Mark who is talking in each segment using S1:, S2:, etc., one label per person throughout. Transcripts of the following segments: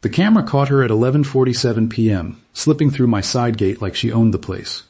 S1: The camera caught her at 11:47 p.m., slipping through my side gate like she owned the place.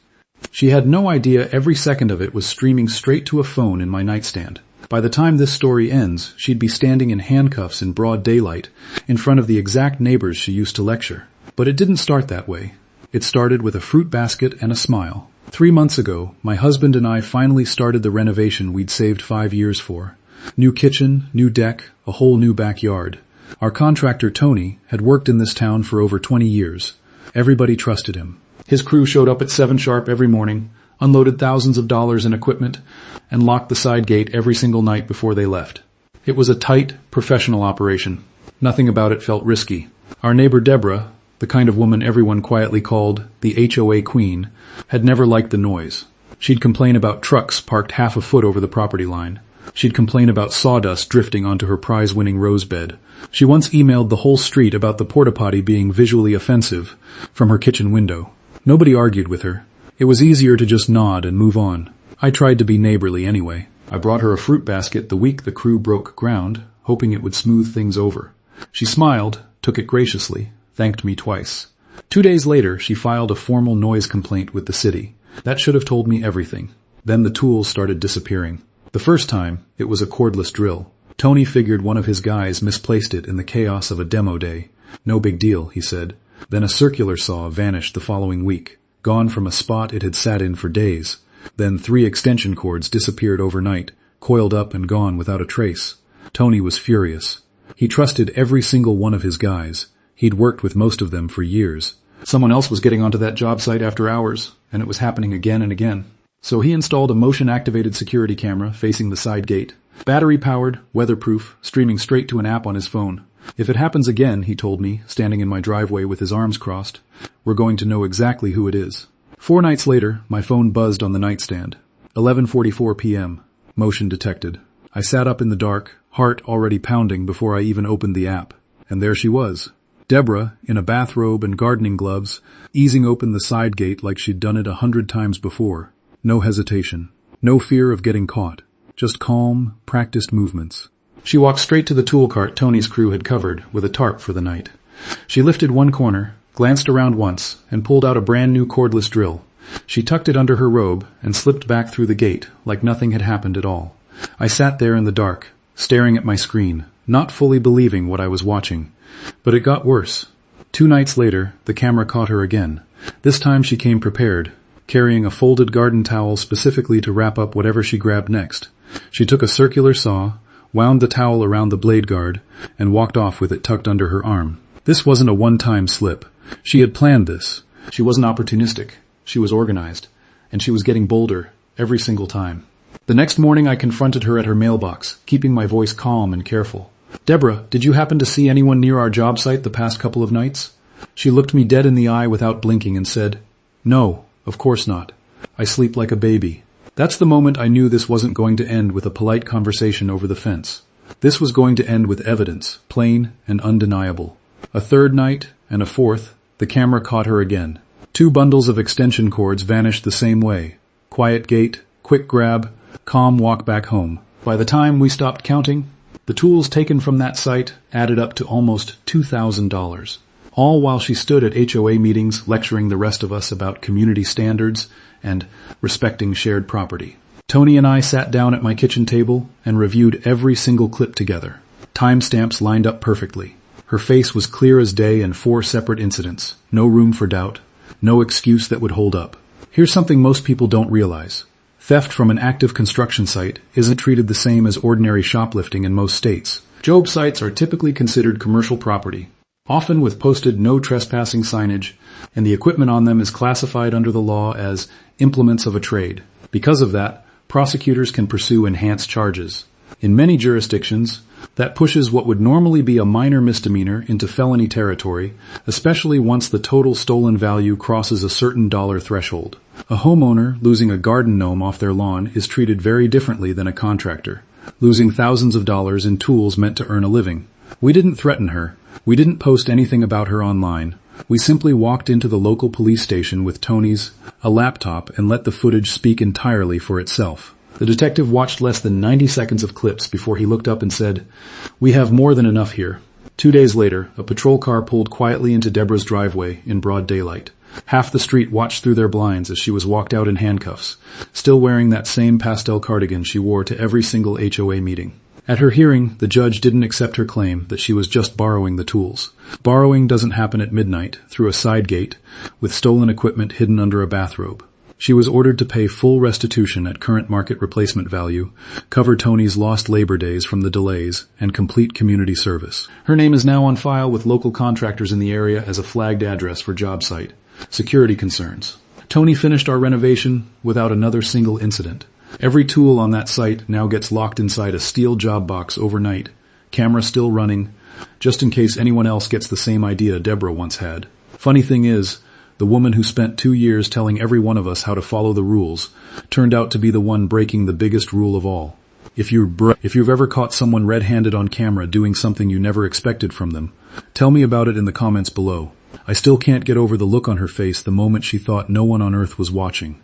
S1: She had no idea every second of it was streaming straight to a phone in my nightstand. By the time this story ends, she'd be standing in handcuffs in broad daylight, in front of the exact neighbors she used to lecture. But it didn't start that way. It started with a fruit basket and a smile. 3 months ago, my husband and I finally started the renovation we'd saved 5 years for. New kitchen, new deck, a whole new backyard. Our contractor, Tony, had worked in this town for over 20 years. Everybody trusted him. His crew showed up at 7 sharp every morning, unloaded thousands of dollars in equipment, and locked the side gate every single night before they left. It was a tight, professional operation. Nothing about it felt risky. Our neighbor Deborah, the kind of woman everyone quietly called the HOA Queen, had never liked the noise. She'd complain about trucks parked half a foot over the property line. She'd complain about sawdust drifting onto her prize-winning rose bed. She once emailed the whole street about the porta-potty being visually offensive from her kitchen window. Nobody argued with her. It was easier to just nod and move on. I tried to be neighborly anyway. I brought her a fruit basket the week the crew broke ground, hoping it would smooth things over. She smiled, took it graciously, thanked me twice. 2 days later, she filed a formal noise complaint with the city. That should have told me everything. Then the tools started disappearing. The first time, it was a cordless drill. Tony figured one of his guys misplaced it in the chaos of a demo day. No big deal, he said. Then a circular saw vanished the following week, gone from a spot it had sat in for days. Then 3 extension cords disappeared overnight, coiled up and gone without a trace. Tony was furious. He trusted every single one of his guys. He'd worked with most of them for years. Someone else was getting onto that job site after hours, and it was happening again and again. So he installed a motion-activated security camera facing the side gate. Battery-powered, weatherproof, streaming straight to an app on his phone. If it happens again, he told me, standing in my driveway with his arms crossed, we're going to know exactly who it is. 4 nights later, my phone buzzed on the nightstand. 11:44 p.m. Motion detected. I sat up in the dark, heart already pounding before I even opened the app. And there she was. Deborah, in a bathrobe and gardening gloves, easing open the side gate like she'd done it 100 times before. No hesitation. No fear of getting caught. Just calm, practiced movements. She walked straight to the tool cart Tony's crew had covered with a tarp for the night. She lifted one corner, glanced around once, and pulled out a brand new cordless drill. She tucked it under her robe and slipped back through the gate like nothing had happened at all. I sat there in the dark, staring at my screen, not fully believing what I was watching. But it got worse. 2 nights later, the camera caught her again. This time she came prepared, carrying a folded garden towel specifically to wrap up whatever she grabbed next. She took a circular saw, wound the towel around the blade guard, and walked off with it tucked under her arm. This wasn't a one-time slip. She had planned this. She wasn't opportunistic. She was organized. And she was getting bolder every single time. The next morning I confronted her at her mailbox, keeping my voice calm and careful. Deborah, did you happen to see anyone near our job site the past couple of nights? She looked me dead in the eye without blinking and said, No, of course not. I sleep like a baby. That's the moment I knew this wasn't going to end with a polite conversation over the fence. This was going to end with evidence, plain and undeniable. A 3rd night, and a 4th, the camera caught her again. 2 bundles of extension cords vanished the same way. Quiet gate, quick grab, calm walk back home. By the time we stopped counting, the tools taken from that site added up to almost $2,000. All while she stood at HOA meetings lecturing the rest of us about community standards and respecting shared property. Tony and I sat down at my kitchen table and reviewed every single clip together. Timestamps lined up perfectly. Her face was clear as day in 4 separate incidents. No room for doubt. No excuse that would hold up. Here's something most people don't realize. Theft from an active construction site isn't treated the same as ordinary shoplifting in most states. Job sites are typically considered commercial property, often with posted no trespassing signage, and the equipment on them is classified under the law as implements of a trade. Because of that, prosecutors can pursue enhanced charges. In many jurisdictions, that pushes what would normally be a minor misdemeanor into felony territory, especially once the total stolen value crosses a certain dollar threshold. A homeowner losing a garden gnome off their lawn is treated very differently than a contractor, losing thousands of dollars in tools meant to earn a living. We didn't threaten her. We didn't post anything about her online. We simply walked into the local police station with Tony's, a laptop, and let the footage speak entirely for itself. The detective watched less than 90 seconds of clips before he looked up and said, "We have more than enough here. 2 days later, a patrol car pulled quietly into Deborah's driveway in broad daylight. Half the street watched through their blinds as she was walked out in handcuffs, still wearing that same pastel cardigan she wore to every single HOA meeting. At her hearing, the judge didn't accept her claim that she was just borrowing the tools. Borrowing doesn't happen at midnight, through a side gate, with stolen equipment hidden under a bathrobe. She was ordered to pay full restitution at current market replacement value, cover Tony's lost labor days from the delays, and complete community service. Her name is now on file with local contractors in the area as a flagged address for job site. Security concerns. Tony finished our renovation without another single incident. Every tool on that site now gets locked inside a steel job box overnight. Camera still running, just in case anyone else gets the same idea Deborah once had. Funny thing is, the woman who spent 2 years telling every one of us how to follow the rules turned out to be the one breaking the biggest rule of all. If you've ever caught someone red-handed on camera doing something you never expected from them, tell me about it in the comments below. I still can't get over the look on her face the moment she thought no one on earth was watching.